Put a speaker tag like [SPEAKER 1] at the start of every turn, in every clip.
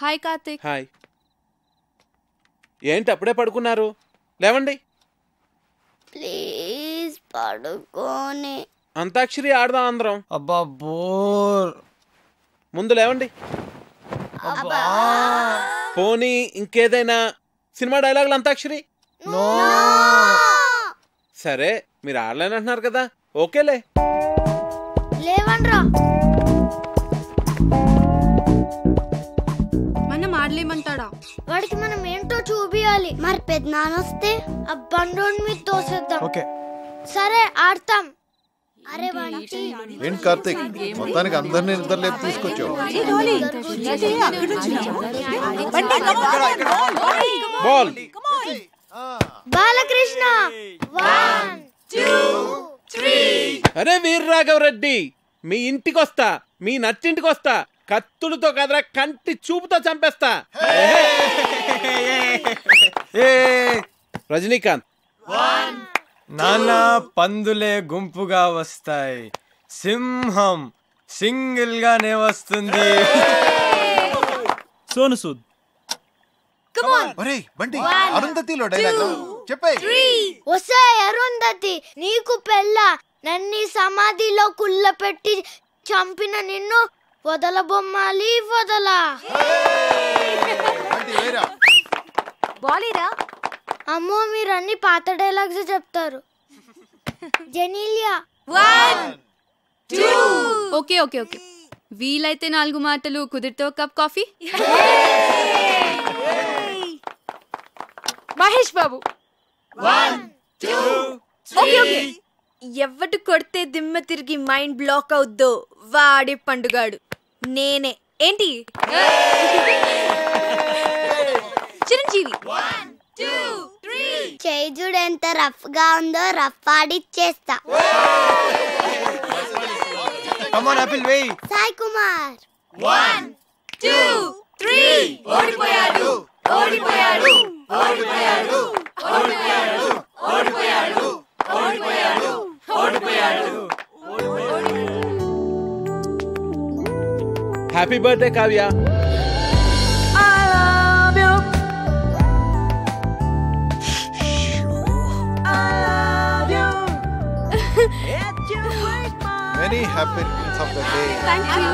[SPEAKER 1] Hi Karthik.
[SPEAKER 2] Hi. ఏంటి అప్పుడే పడుకున్నారు? లేవండి.
[SPEAKER 3] ప్లీజ్ పడుకోని.
[SPEAKER 2] అంతాక్షరి ఆడదాం అందరం.
[SPEAKER 4] అబ్బా బోర్.
[SPEAKER 2] ముందు లేవండి. పోనీ ఇంకేదైనా సినిమా డైలాగులు అంతాక్షరి. సరే మీరు ఆడలేనంటున్నారు కదా, ఓకేలే.
[SPEAKER 3] లేవన్రా.
[SPEAKER 1] మనం ఆడలేమంటాడా?
[SPEAKER 3] వాడికి మనం ఏంటో చూపియాలి. మరి పెద్దనాన్న వస్తే ఆ బండోని మీద తోసేద్దాం.
[SPEAKER 4] ఓకే
[SPEAKER 3] సరే ఆడతాం. అరే బంటి.
[SPEAKER 5] ఏంటి కార్తిక్, మొత్తానికి అందరినీ నిద్ర లేపు తీసుకొచ్చావు.
[SPEAKER 2] బాల్.
[SPEAKER 3] బాలకృష్ణ. 1 2 3.
[SPEAKER 2] అరే వీర్రాఘవరెడ్డి, మీ ఇంటికి వస్తా, మీ నచ్చింటికి వస్తా. కత్తులతో కదరా, కంటి చూపుతో చంపేస్తా. రజనీకాంత్.
[SPEAKER 4] నాన్న పందులే గుంపుగా వస్తాయి, సింహం సింగిల్ గానే వస్తుంది.
[SPEAKER 6] సోను సూద్.
[SPEAKER 5] ఒరేయ్ బంటి, అరుంధతిలో డైలాగ్ చెప్పే.
[SPEAKER 3] వసే అరుంధతి, నీకు పెళ్ళ నన్ని సమాధిలో కుళ్ళపెట్టి చంపిన నిన్ను వదల బొమ్మాలి వదలా.
[SPEAKER 1] బాలీరా.
[SPEAKER 3] అమ్మో మీరు అన్ని పాత డైలాగ్స్ చెప్తారు. జెనీలియా.
[SPEAKER 1] 1 2. ఓకే ఓకే ఓకే, వీలైతే 4 మాటలు, కుదిరితే ఒక cup coffee.
[SPEAKER 7] Mahesh Babu.
[SPEAKER 3] 1 2
[SPEAKER 7] okay okay. ఎవడు కొడితే దిమ్మ తిరిగి మైండ్ బ్లాక్ అవుద్దో వాడే పండుగాడు. నేనే. ఏంటి? చిరంజీవి.
[SPEAKER 3] 1 2 3. చేజుడు ఎంత రఫ్ గా ఉందో రఫ్ ఆడిచ్చేస్తా.
[SPEAKER 4] కమ్ ఆన్ ఆపిల్ వెయ్.
[SPEAKER 3] సాయి కుమార్.
[SPEAKER 7] 1 2 3. ఓడిపోయాడు ఓడిపోయాడు ఓడిపోయాడు ఓడిపోయాడు ఓడిపోయాడు ఓడిపోయాడు ఓడిపోయాడు.
[SPEAKER 2] Happy birthday Kavya.
[SPEAKER 5] Many happy returns of the day.
[SPEAKER 1] Thank you.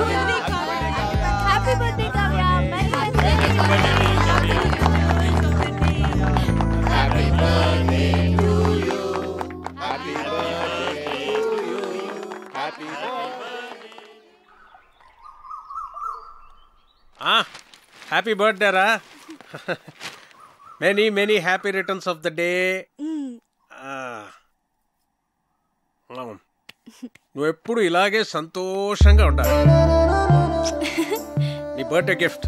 [SPEAKER 3] Happy birthday Kavya.
[SPEAKER 2] Happy birthday to you. Happy birthday to you. Happy
[SPEAKER 8] happy birthday రా. Many many happy returns of the day. నువ్వు ఎప్పుడు ఇలాగే సంతోషంగా ఉండాలి. నీ బర్త్డే గిఫ్ట్.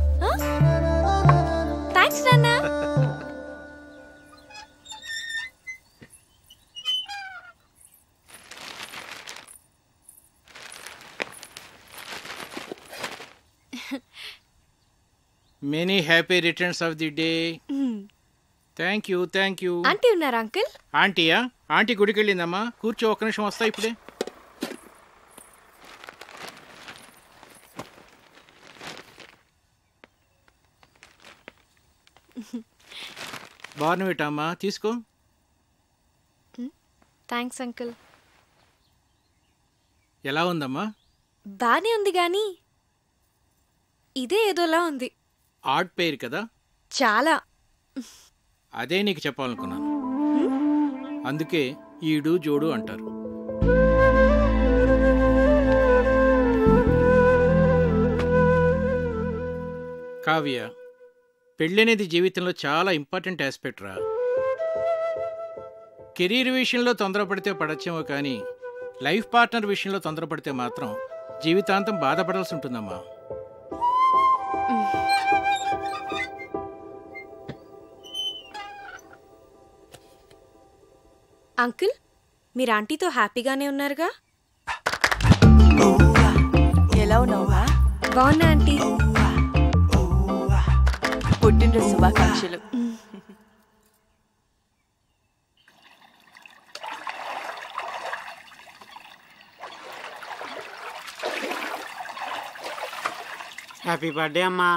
[SPEAKER 7] థ్యాంక్స్ నాన్న.
[SPEAKER 6] Many happy returns of the day. Thank you thank you.
[SPEAKER 7] Aunty ఉన్నారా uncle?
[SPEAKER 6] ఆంటీయా? ఆంటీ గుడికి వెళ్ళిందమ్మా. కూర్చో, ఒక్క నిమిషం వస్తా ఇప్పుడే. బార్నవిటా అమ్మా, తీసుకో.
[SPEAKER 7] Thanks uncle.
[SPEAKER 6] ఎలా ఉందమ్మా?
[SPEAKER 7] బానే ఉంది గాని ఇదే ఏదోలా ఉంది.
[SPEAKER 6] ఆడ్ పేరు కదా.
[SPEAKER 7] చాలా.
[SPEAKER 6] అదే నీకు చెప్పాలనుకున్నాను. అందుకే ఈడు జోడు అంటారు. కావ్య, పెళ్ళనేది జీవితంలో చాలా ఇంపార్టెంట్ ఆస్పెక్ట్ రా. కెరీర్ విషయంలో తొందరపడితే పడచ్చేమో కానీ లైఫ్ పార్ట్నర్ విషయంలో తొందరపడితే మాత్రం జీవితాంతం బాధపడాల్సి ఉంటుందమ్మా.
[SPEAKER 7] అంకుల్, మీరు ఆంటీతో హ్యాపీగానే ఉన్నారుగా?
[SPEAKER 9] ఎలా ఉన్నావా?
[SPEAKER 7] బాగున్నా ఆంటీ.
[SPEAKER 9] పుట్టినరోజు శుభాకాంక్షలు.
[SPEAKER 10] హ్యాపీ బర్త్డే అమ్మా.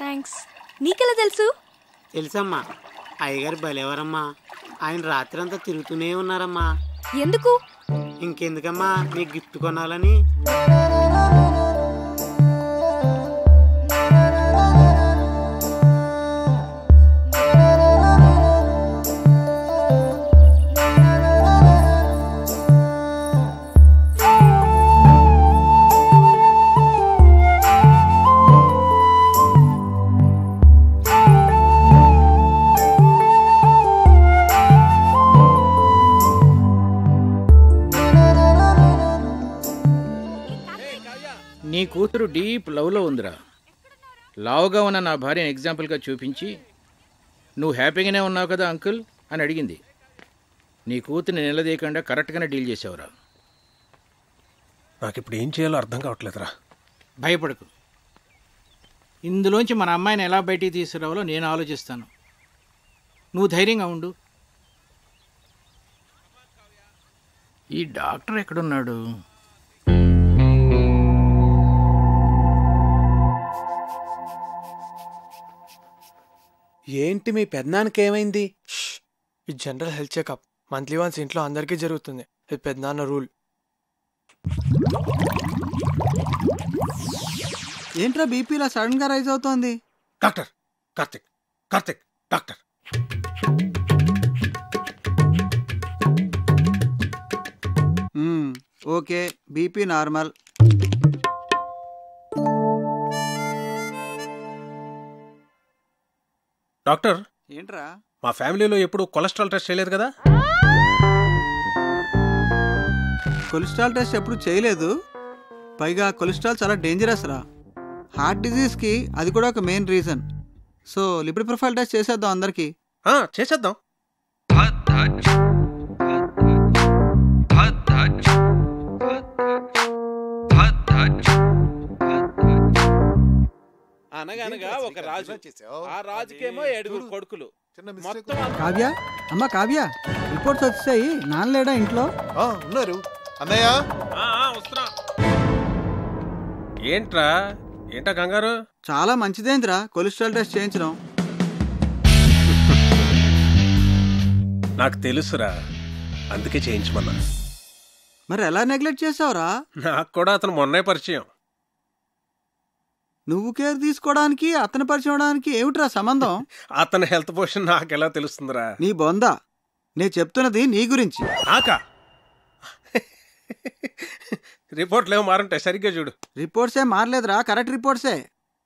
[SPEAKER 9] థ్యాంక్స్.
[SPEAKER 7] నీకెలా తెలుసు?
[SPEAKER 10] తెలుసమ్మా, అయ్యగారు భలేవారమ్మా. ఆయన రాత్రి అంతా తిరుగుతూనే ఉన్నారమ్మా.
[SPEAKER 7] ఎందుకు?
[SPEAKER 10] ఇంకెందుకమ్మా, నీకు గిఫ్ట్ కొనాలని.
[SPEAKER 6] నీ కూతురు డీప్ లవ్లో ఉందిరా. లావుగా ఉన్న నా భార్యను ఎగ్జాంపుల్గా చూపించి నువ్వు హ్యాపీగానే ఉన్నావు కదా అంకుల్ అని అడిగింది. నీ కూతుర్ని నిలదీయకుండా కరెక్ట్గానే డీల్ చేసావురా.
[SPEAKER 8] నాకు ఇప్పుడు ఏం చేయాలో అర్థం కావట్లేదురా.
[SPEAKER 6] భయపడకు, ఇందులోంచి మన అమ్మాయిని ఎలా బయటికి తీసుకురావాలో నేను ఆలోచిస్తాను. నువ్వు ధైర్యంగా ఉండు. ఈ డాక్టర్ ఎక్కడున్నాడు?
[SPEAKER 2] ఏంటి మీ పెద్దనాన్నకి ఏమైంది?
[SPEAKER 4] ఇది general health checkup. Monthly once ఇంట్లో అందరికీ జరుగుతుంది. ఇది పెద్దనాన్న రూల్.
[SPEAKER 11] ఏంట్రా బీపీ ఇలా సడన్ గా రైజ్ అవుతోంది?
[SPEAKER 8] Doctor Karthik, Karthik doctor.
[SPEAKER 11] Okay, BP normal.
[SPEAKER 8] Doctor,
[SPEAKER 11] ఏంట్రా?
[SPEAKER 8] మా ఫ్యామిలీలో ఎప్పుడు కొలెస్ట్రాల్ టెస్ట్ చేయలేదు కదా?
[SPEAKER 11] కొలెస్ట్రాల్ టెస్ట్ ఎప్పుడు చేయలేదు. పైగా కొలెస్ట్రాల్ చాలా డేంజరస్ రా. హార్ట్ డిజీజ్కి అది కూడా ఒక main reason. So lipid profile test చేసేద్దాం అందరికి.
[SPEAKER 8] చేసేద్దాం.
[SPEAKER 2] అనగనగా ఒక రాజు, ఆ రాజుకేమో 7 కొడుకులు.
[SPEAKER 11] కావ్య, అమ్మ కావ్య, రిపోర్ట్స్ వచ్చాయి. నాన్నలేడా ఇంట్లో?
[SPEAKER 5] ఉన్నారు అన్నయ్య.
[SPEAKER 8] ఏంట్రా, ఏంటా కంగారు?
[SPEAKER 11] చాలా మంచిదేంద్రా కొలెస్ట్రాల్ టెస్ట్ చేయించడం.
[SPEAKER 8] నాకు తెలుసురా, అందుకే చేయించమన్నా.
[SPEAKER 11] మరి ఎలా నెగ్లెక్ట్ చేసావురా?
[SPEAKER 8] నాకు కూడా అతను మొన్నే పరిచయం.
[SPEAKER 11] నువ్వు కేర్ తీసుకోవడానికి అతను పరిచయం అవడానికి ఏమిట్రా సంబంధం?
[SPEAKER 8] అతని హెల్త్ పొజిషన్ నాకెలా తెలుస్తుందిరా?
[SPEAKER 11] నీ బొందా, నేను చెప్తున్నది నీ గురించి.
[SPEAKER 8] నాకా? రిపోర్ట్లు ఏమో మారుంటాయి, సరిగ్గా చూడు.
[SPEAKER 11] రిపోర్ట్సే మారలేదురా, కరెక్ట్ రిపోర్ట్సే.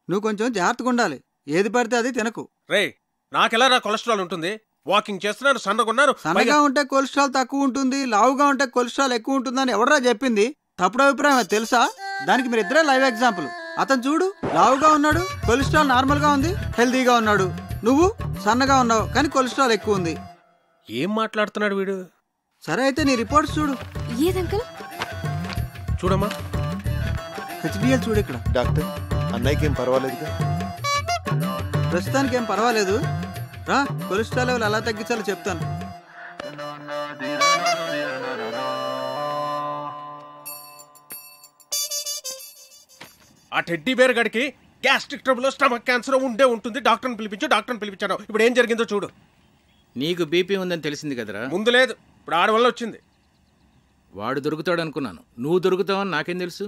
[SPEAKER 11] నువ్వు కొంచెం జాగ్రత్తగా ఉండాలి. ఏది పడితే అది తినకు.
[SPEAKER 8] రే, నాకెలా రా కొలెస్ట్రాల్ ఉంటుంది? వాకింగ్ చేస్తున్నాను, సన్నగున్నాను.
[SPEAKER 11] సన్నగా ఉంటే కొలెస్ట్రాల్ తక్కువ ఉంటుంది, లావుగా ఉంటే కొలెస్ట్రాల్ ఎక్కువ ఉంటుందని ఎవడరా చెప్పింది? తప్పుడు అభిప్రాయం అది తెలుసా? దానికి మీరు ఇద్దరే లైవ్ ఎగ్జాంపుల్. అతను చూడు, లావుగా ఉన్నాడు, కొలెస్ట్రాల్ నార్మల్ గా ఉంది, హెల్దీగా ఉన్నాడు. నువ్వు సన్నగా ఉన్నావు కానీ కొలెస్ట్రాల్ ఎక్కువ ఉంది.
[SPEAKER 8] ఏం మాట్లాడుతున్నాడు వీడు?
[SPEAKER 11] సరే అయితే నీ రిపోర్ట్స్ చూడు.
[SPEAKER 7] ఏదంకల్?
[SPEAKER 8] చూడమ్మా,
[SPEAKER 11] హెచ్డిఎల్ చూడు. ఇక్కడ
[SPEAKER 5] డాక్టర్, అన్నయ్యకి ఏం పర్వాలేదుగా?
[SPEAKER 11] ప్రస్తుతానికి ఏం పర్వాలేదు. రా, కొలెస్ట్రాల్ లెవెల్ ఎలా తగ్గించాలో చెప్తాను.
[SPEAKER 8] ఆ టెడ్డీ బేర్ గడికి గ్యాస్ట్రిక్ ట్రబుల్, స్టమక్ క్యాన్సర్ ఉండే ఉంటుంది. డాక్టర్ని పిలిపించాను. ఇప్పుడు ఏం జరిగిందో చూడు.
[SPEAKER 6] నీకు బీపీ ఉందని తెలిసింది కదరా?
[SPEAKER 8] ముందు లేదు, ఇప్పుడు ఆడ వల్ల వచ్చింది.
[SPEAKER 6] వాడు దొరుకుతాడు అనుకున్నాను, నువ్వు దొరుకుతావని నాకేం తెలుసు?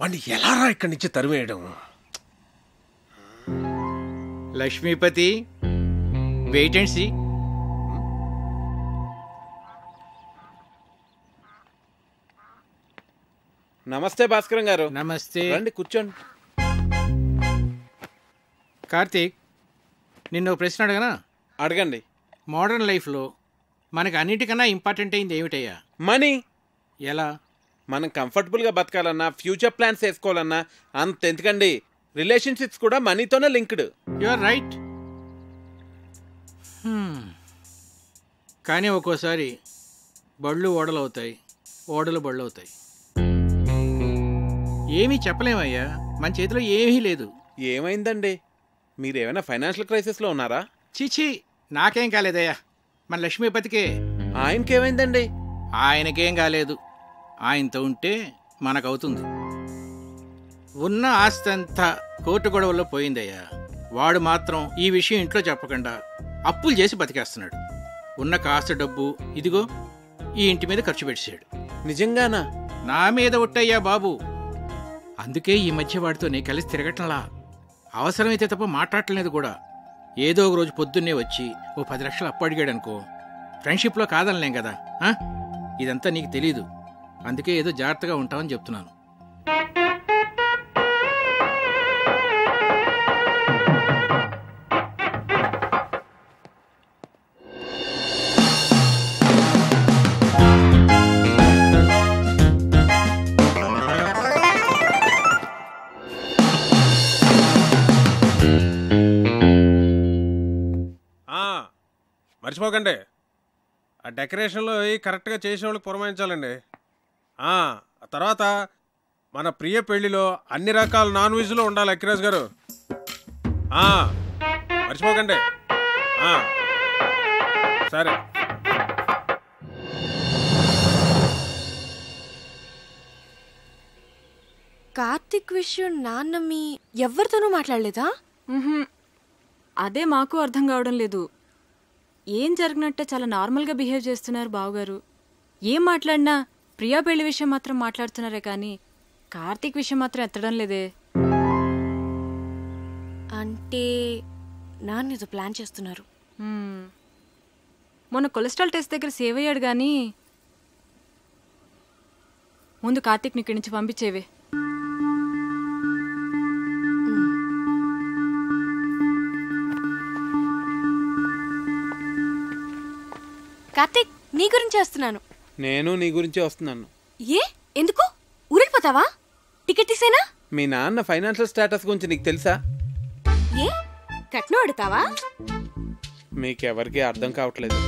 [SPEAKER 8] వాడిని ఎలా రా ఇక్కడి నుంచి తరివేయడం?
[SPEAKER 6] Lakshmipati, wait and see.
[SPEAKER 2] నమస్తే భాస్కరం గారు.
[SPEAKER 6] నమస్తే.
[SPEAKER 2] రండి కూర్చోండి.
[SPEAKER 6] కార్తీక్, నిన్న ప్రశ్న అడగనా?
[SPEAKER 2] అడగండి.
[SPEAKER 6] మోడర్న్ లైఫ్లో మనకు అన్నిటికన్నా ఇంపార్టెంట్ అయింది ఏమిటయ్యా?
[SPEAKER 2] మనీ.
[SPEAKER 6] ఎలా?
[SPEAKER 2] మనం కంఫర్టబుల్గా బతకాలన్నా, ఫ్యూచర్ ప్లాన్స్ వేసుకోవాలన్నా అంత ఎందుకండి, రిలేషన్షిప్స్ కూడా మనీతోనే లింక్డ్.
[SPEAKER 6] You are right. కానీ ఒక్కోసారి బళ్ళు ఓడలు అవుతాయి, ఓడలు బళ్ళు అవుతాయి. ఏమీ చెప్పలేమయ్యా, మన చేతిలో ఏమీ లేదు.
[SPEAKER 2] ఏమైందండి? మీరేమైనా ఫైనాన్షియల్ క్రైసిస్లో ఉన్నారా?
[SPEAKER 6] చీచీ, నాకేం కాలేదయ్యా, మన లక్ష్మీపతికే.
[SPEAKER 2] ఆయనకేమైందండి?
[SPEAKER 6] ఆయనకేం కాలేదు. ఆయనతో ఉంటే మనకవుతుంది. ఉన్న ఆస్తి అంతా కోర్టు గొడవల్లో పోయిందయ్యా. వాడు మాత్రం ఈ విషయం ఇంట్లో చెప్పకుండా అప్పులు చేసి బతికేస్తున్నాడు. ఉన్న కాస్త డబ్బు ఇదిగో ఈ ఇంటి మీద ఖర్చు పెట్టాడు.
[SPEAKER 2] నిజంగానా?
[SPEAKER 6] నా మీద ఒట్టయ్యా బాబు. అందుకే ఈ మధ్య వాడితో నేను కలిసి తిరగటంలా. అవసరమైతే తప్ప మాట్లాడలేదు కూడా. ఏదో ఒక రోజు పొద్దున్నే వచ్చి ఓ 10 లక్షలు అప్పు అడిగాడు అనుకో, ఫ్రెండ్షిప్లో కాదనలేం కదా. ఇదంతా నీకు తెలీదు, అందుకే ఏదో జాగ్రత్తగా ఉంటామని చెప్తున్నాను.
[SPEAKER 8] మర్చిపోకండి, ఆ డెకరేషన్లో కరెక్ట్గా చేసేవాళ్ళకి పురమాయించాలండి. ఆ తర్వాత మన ప్రియ పెళ్లిలో అన్ని రకాల నాన్ వెజ్లో ఉండాలి అక్కిరాజ్ గారు. మర్చిపోకండి. సరే.
[SPEAKER 7] కార్తిక్ విషయం నాన్న మీ ఎవరితోనూ మాట్లాడలేదా?
[SPEAKER 9] అదే మాకు అర్థం కావడం లేదు. ఏం జరిగినట్టే చాలా నార్మల్గా బిహేవ్ చేస్తున్నారు బావగారు. ఏం మాట్లాడినా ప్రియా పెళ్లి విషయం మాత్రం మాట్లాడుతున్నారే కానీ కార్తీక్ విషయం మాత్రం ఎత్తడం లేదే.
[SPEAKER 7] అంటే నాన్న ఏదో ప్లాన్ చేస్తున్నారు.
[SPEAKER 9] మొన్న కొలెస్ట్రాల్ టెస్ట్ దగ్గర సేవ్ అయ్యాడు కానీ ముందు కార్తీక్ని ఇక్కడి నుంచి పంపించేవే.
[SPEAKER 7] కార్తీక్, నీ గురించి వస్తున్నాను.
[SPEAKER 2] నేను నీ గురించి వస్తున్నాను.
[SPEAKER 7] ఏ ఎందుకు ఊరెళ్ళిపోతావా? టికెట్ తీసేనా?
[SPEAKER 2] మీ నాన్న ఫైనాన్షియల్ స్టేటస్ గురించి నీకు తెలుసా?
[SPEAKER 7] ఏ కట్నం అడుగుతావా?
[SPEAKER 2] మీకెవరికి అర్థం కావట్లేదు.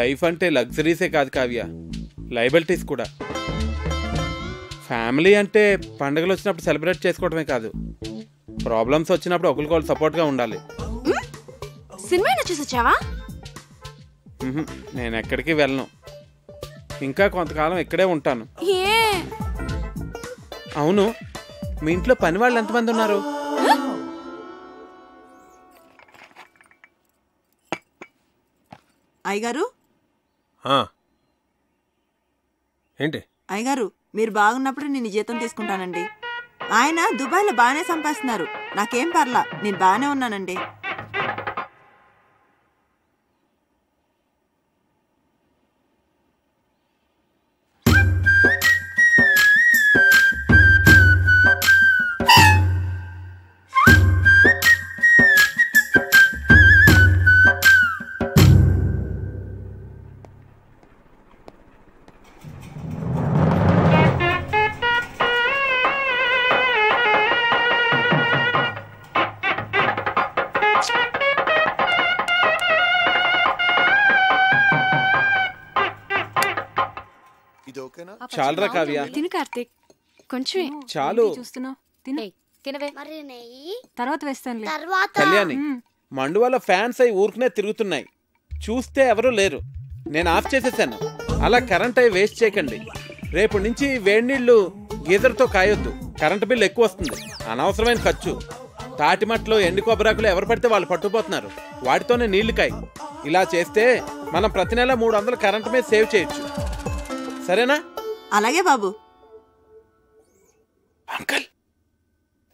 [SPEAKER 2] లైఫ్ అంటే లగ్జరీసే కాదు కావ్య, లయబిలిటీస్ కూడా. ఫ్యామిలీ అంటే పండుగలు వచ్చినప్పుడు సెలబ్రేట్ చేసుకోవడమే కాదు, ప్రాబ్లమ్స్ వచ్చినప్పుడు ఒకరికొకరు సపోర్ట్గా ఉండాలి.
[SPEAKER 7] సినిమా చూసి వచ్చావా?
[SPEAKER 2] నేను ఎక్కడికి వెళ్ళను, ఇంకా కొంతకాలం ఇక్కడే ఉంటాను. అవును, మీ ఇంట్లో పని వాళ్ళు ఎంతమంది ఉన్నారు?
[SPEAKER 12] అయ్యగారు.
[SPEAKER 8] ఏంటి
[SPEAKER 12] అయ్యగారు, మీరు బాగున్నప్పుడు నేను జీతం తీసుకుంటానండి. ఆయన దుబాయ్లో బాగానే సంపాదిస్తున్నారు, నాకేం పర్లా, నేను బాగానే ఉన్నానండి.
[SPEAKER 2] చాలురా కావ్య.
[SPEAKER 7] తిను కార్తీక్, కొంచెం
[SPEAKER 2] చాలు.
[SPEAKER 9] చూస్తున్నావు, తిను.
[SPEAKER 3] మరి నెయ్యి
[SPEAKER 9] తర్వాత వేస్తాను.
[SPEAKER 2] కళ్యాణి, మండువాల ఫ్యాన్స్ అయి ఊరుకునే తిరుగుతున్నాయి, చూస్తే ఎవరూ లేరు. నేను ఆఫ్ చేసేసాను. అలా కరెంట్ అయి వేస్ట్ చేయకండి. రేపు నుంచి వేడి నీళ్లు గీజర్తో కాయొద్దు, కరెంటు బిల్లు ఎక్కువ వస్తుంది, అనవసరమైన ఖర్చు. తాటిమట్లో ఎండు కొబ్బరాకులు ఎవరు పడితే వాళ్ళు పట్టుకుపోతున్నారు, వాటితోనే నీళ్లు కాయి. ఇలా చేస్తే మనం ప్రతి నెల 300 కరెంటు మీద సేవ్ చేయొచ్చు. సరేనా?
[SPEAKER 12] అలాగే బాబు.
[SPEAKER 2] అంకల్,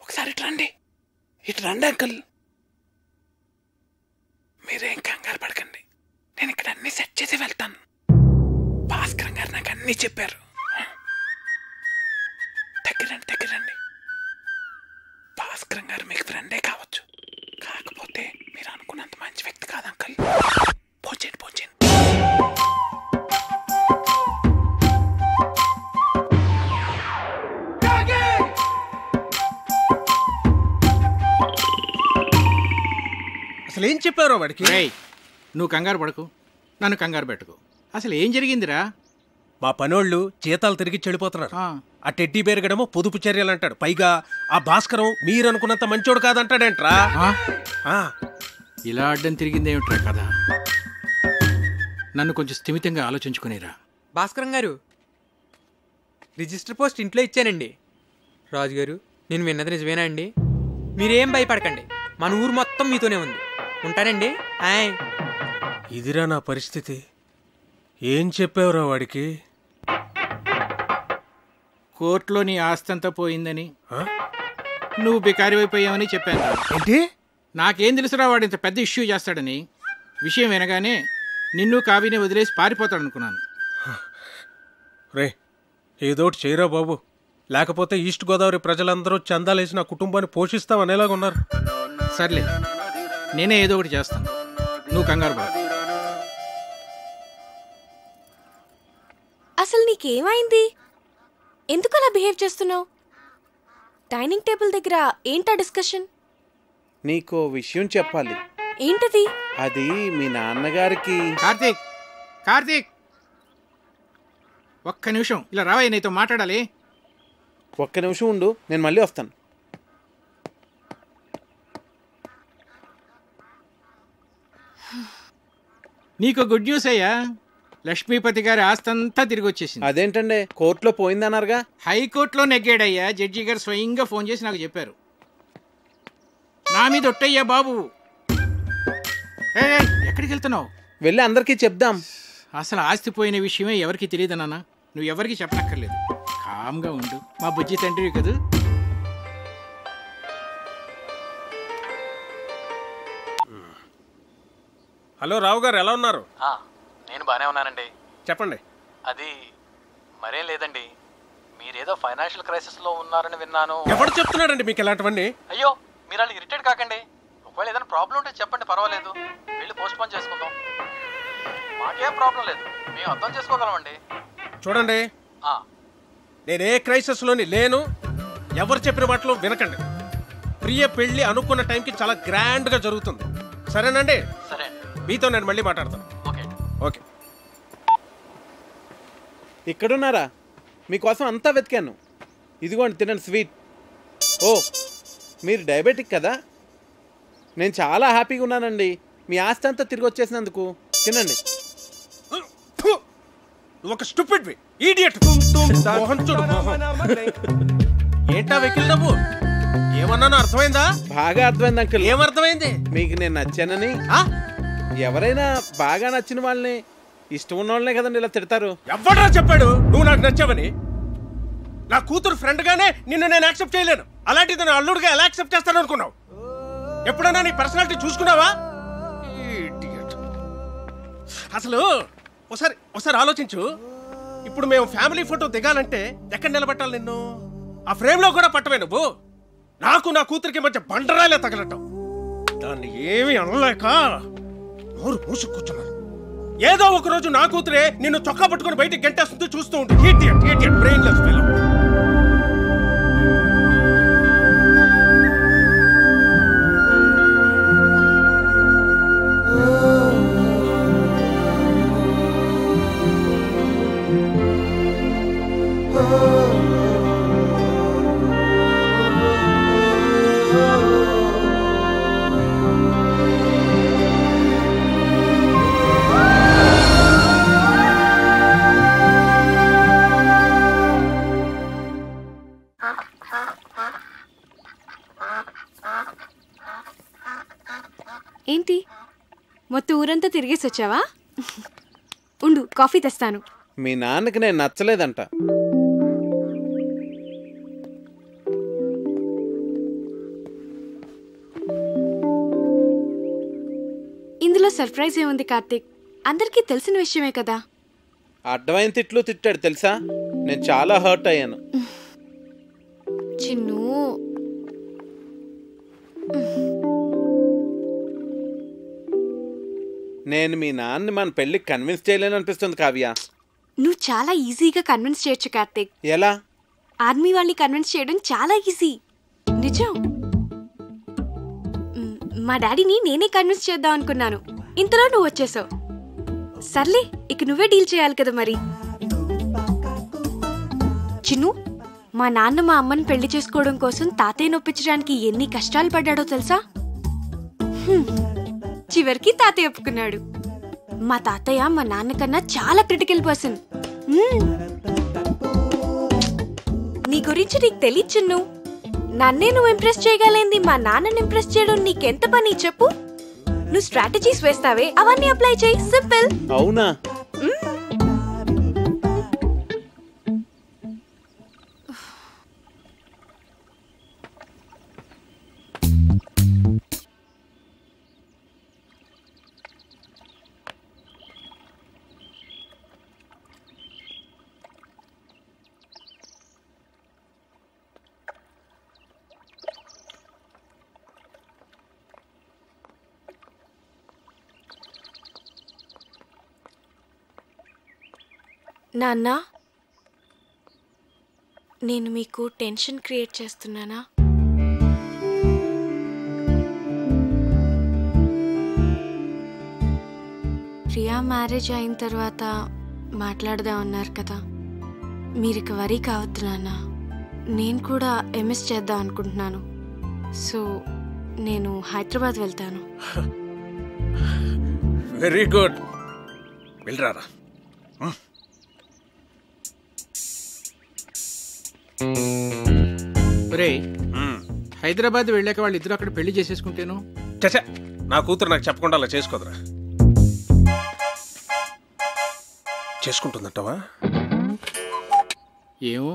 [SPEAKER 2] ఒకసారి ఇటు రండి. ఇటు రండి అంకల్. మీరేం కంగారు పడకండి, నేను ఇక్కడ అన్ని సెట్ చేసి వెళ్తాను. భాస్కర్ గారు నాకు అన్ని చెప్పారు. దగ్గరండి. భాస్కర్ గారు మీకు ఫ్రెండే కావచ్చు, కాకపోతే మీరు అనుకున్నంత మంచి వ్యక్తి కాదు అంకల్. పోచేయండి.
[SPEAKER 8] అసలు ఏం చెప్పారో వాడికి?
[SPEAKER 6] నువ్వు కంగారు పడకు, నన్ను కంగారు పెట్టుకో. అసలు ఏం జరిగిందిరా?
[SPEAKER 8] మా పనోళ్ళు జీతాలు తిరిగి చెడిపోతున్నారు. ఆ టెడ్డీ బేరుగడమో పొదుపు చర్యలు అంటాడు, పైగా ఆ భాస్కరం మీరు అనుకున్నంత మంచోడు కాదంటాడేంట్రా.
[SPEAKER 6] ఇలా అడ్డం తిరిగిందేమిట్రా కదా. నన్ను కొంచెం స్థిమితంగా ఆలోచించుకునేరా.
[SPEAKER 13] భాస్కరం గారు, రిజిస్టర్ పోస్ట్ ఇంట్లో ఇచ్చానండి, రాజుగారు, నేను విన్నది నిజమేనా అండి? మీరేం భయపడకండి, మన ఊరు మొత్తం మీతోనే ఉంది. ఉంటానండి.
[SPEAKER 8] ఇదిరా నా పరిస్థితి. ఏం చెప్పావురా వాడికి?
[SPEAKER 6] కోర్టులో నీ ఆస్తంతా పోయిందని, నువ్వు బికారి అయిపోయావని చెప్పాను.
[SPEAKER 8] ఏంటి?
[SPEAKER 6] నాకేం తెలుసురా వాడు ఇంత పెద్ద ఇష్యూ చేస్తాడని. విషయం వినగానే నిన్ను కావిని వదిలేసి పారిపోతాడనుకున్నాను.
[SPEAKER 8] రే, ఏదోటి చేయరా బాబు, లేకపోతే ఈస్ట్ గోదావరి ప్రజలందరూ చందాలేసి నా కుటుంబాన్ని పోషిస్తామనేలాగా ఉన్నారు.
[SPEAKER 6] సర్లే, నేనే ఏదో ఒకటి చేస్తాను, నువ్వు కంగారు పడ.
[SPEAKER 7] అసలు నీకేమైంది? ఎందుకు అలా బిహేవ్ చేస్తున్నావు? డైనింగ్ టేబుల్ దగ్గర ఏంటా డిస్కషన్?
[SPEAKER 2] నీకో విషయం చెప్పాలి.
[SPEAKER 7] ఏంటది?
[SPEAKER 2] అది మీ నాన్నగారికి.
[SPEAKER 6] కార్తీక్, కార్తీక్, ఒక్క నిమిషం ఇలా రావయ్య, నీతో మాట్లాడాలి.
[SPEAKER 2] ఒక్క నిమిషం ఉండు, నేను మళ్ళీ వస్తాను.
[SPEAKER 6] నీకు గుడ్ న్యూస్ అయ్యా, లక్ష్మీపతి గారి ఆస్తంతా తిరిగి వచ్చేసింది.
[SPEAKER 2] అదేంటండి, కోర్టులో పోయిందన్నారుగా?
[SPEAKER 6] హైకోర్టులో నెగ్గాడయ్యా. జడ్జి గారు స్వయంగా ఫోన్ చేసి నాకు చెప్పారు. నా మీద ఒట్టయ్యా బాబు. ఎక్కడికి వెళ్తున్నావు?
[SPEAKER 2] వెళ్ళి అందరికీ చెప్దాం.
[SPEAKER 6] అసలు ఆస్తి పోయిన విషయమే ఎవరికి తెలియదు నాన్న. నువ్వు ఎవరికి చెప్పనక్కర్లేదు, కామ్గా ఉండు. మా బుజ్జి తండ్రివి కదూ.
[SPEAKER 8] హలో రావు గారు, ఎలా ఉన్నారు?
[SPEAKER 14] నేను బాగానే ఉన్నానండి.
[SPEAKER 8] చెప్పండి.
[SPEAKER 14] అది మరేం లేదండి, మీరేదో ఫైనాన్షియల్ క్రైసిస్లో ఉన్నారని విన్నాను.
[SPEAKER 8] ఎవరు చెప్తున్నాడండి మీకు ఇలాంటివన్నీ?
[SPEAKER 14] అయ్యో, మీరు అలా ఇరిటేట్ కాకండి. ఒకవేళ ఏదైనా ప్రాబ్లం ఉంటే చెప్పండి, పర్వాలేదు. వెళ్ళి పోస్ట్ పోన్ చేసుకుందాం. మాకేం ప్రాబ్లం లేదు, మేము అర్థం చేసుకోగలమండి.
[SPEAKER 8] చూడండి, నేనే క్రైసిస్లోని లేను. ఎవరు చెప్పిన మాటలు వినకండి. ప్రియ పెళ్లి అనుకున్న టైంకి చాలా గ్రాండ్గా జరుగుతుంది. సరేనండి?
[SPEAKER 14] సరే,
[SPEAKER 8] మీతో నేను మళ్ళీ మాట్లాడతాను. ఓకే.
[SPEAKER 2] ఇక్కడున్నారా? మీకోసం అంతా వెతికాను. ఇదిగోండి, తినండి స్వీట్. ఓ, మీరు డయాబెటిక్ కదా? నేను చాలా హ్యాపీగా ఉన్నానండి, మీ ఆస్తి అంతా తిరిగి వచ్చేసినందుకు. తినండి.
[SPEAKER 8] ఒక స్టూపిడ్ ఇడియట్. ఏంటా వెకిల్ నవ్వు? ఏమన్నానో అర్థమైందా?
[SPEAKER 2] బాగా అర్థమైంది అంకుల్.
[SPEAKER 8] ఏమర్థమైంది?
[SPEAKER 2] మీకు నేను నచ్చానని. ఎవరైనా బాగా నచ్చిన వాళ్ళని, ఇష్టం ఉన్న వాళ్ళనే కదండి ఇలా తిడతారు.
[SPEAKER 8] ఎవడరా చెప్పాడు నువ్వు నాకు నచ్చావని? నా కూతురు ఫ్రెండ్ గానే నిన్ను నేను యాక్సెప్ట్ చేయలేను. అలాంటిది నా అల్లుడుగా ఎలా యాక్సెప్ట్ చేస్తాను అనుకున్నావు? ఎప్పుడైనా నీ పర్సనాలిటీ చూసుకున్నావా? అసలు ఒకసారి ఆలోచించు. ఇప్పుడు మేము ఫ్యామిలీ ఫోటో దిగాలంటే ఎక్కడ నిలబెట్టాలి నిన్ను? ఆ ఫ్రేమ్ లో కూడా పట్టవే నువ్వు. నాకు నా కూతురికి మధ్య బండరాలే తగలటం. దాన్ని ఏమీ అనలేక నోరు మూసు కూర్చున్నాను. ఏదో ఒక రోజు నా కూతురే నిన్ను చొక్కా పట్టుకుని బయటికి గంటేస్తుంటే చూస్తూ ఉంటే ఇడియట్ బ్రెయిన్లెస్ ఫెలో.
[SPEAKER 7] ఏంటి, మొత్తం ఊరంతా తిరిగేసి వచ్చావా? ఉండు, కాఫీ తెస్తాను.
[SPEAKER 2] మీ నాన్నకి నేను నచ్చలేదంట.
[SPEAKER 7] ఇందులో సర్ప్రైజ్ ఏముంది కార్తీక్? అందరికీ తెలిసిన విషయమే కదా.
[SPEAKER 2] అడ్డమైన తిట్లు తిట్టాడు తెలుసా? నేను చాలా హర్ట్ అయ్యాను.
[SPEAKER 7] చిన్ను,
[SPEAKER 2] నేను మీ నాన్నని మన పెళ్ళికి కన్విన్స్ చేయలేను అనిపిస్తుంది కావ్య.
[SPEAKER 7] నువ్వు చాలా ఈజీగా కన్విన్స్ చేయొచ్చు కార్తీక్.
[SPEAKER 2] ఎలా?
[SPEAKER 7] ఆర్మీ వాళ్ళని కన్విన్స్ చేయడం చాలా ఈజీ, నిజం. మా డాడీని నేనే కన్విన్స్ చేద్దాం అనుకున్నాను, ఇంతలో నువ్వు వచ్చేసావు. సర్లే, ఇక నువ్వే డీల్ చేయాలి కదా మరి. చిన్ను, మా నాన్న మా అమ్మని పెళ్లి చేసుకోవడం కోసం తాతయ్య నొప్పించడానికి ఎన్ని కష్టాలు పడ్డాడో తెలుసా? చివరికి తాతయ్య ఒప్పుకున్నాడు. మా తాతయ్య మా నాన్నకన్నా చాలా క్రిటికల్ పర్సన్. నీ గురించి నీకు తెలియచున్ను. నన్నే నువ్వు ఇంప్రెస్ చేయగలేంది మా నాన్నని ఇంప్రెస్ చేయడం నీకెంత పని చెప్పు. నువ్వు స్ట్రాటజీస్ వేస్తావే అవన్నీ అప్లై చేయి. సింపుల్.
[SPEAKER 2] అవునా?
[SPEAKER 7] నాన్న, నేను మీకు టెన్షన్ క్రియేట్ చేస్తున్నానా? ప్రియా మ్యారేజ్ అయిన తర్వాత మాట్లాడదాం అన్నారు కదా, మీరు ఇక వరీ కావద్దు నాన్న. నేను కూడా ఎంఎస్ చేద్దాం అనుకుంటున్నాను. సో నేను హైదరాబాద్ వెళ్తాను.
[SPEAKER 8] Very good, వెళ్ళరారా.
[SPEAKER 6] హైదరాబాద్ వెళ్ళాక వాళ్ళిద్దరూ అక్కడ పెళ్లి చేసేసుకుంటేను.
[SPEAKER 8] చచ్చా, నా కూతురు నాకు చెప్పకుండా అలా చేసుకోదురా. చేసుకుంటుందంటావా?
[SPEAKER 6] ఏమో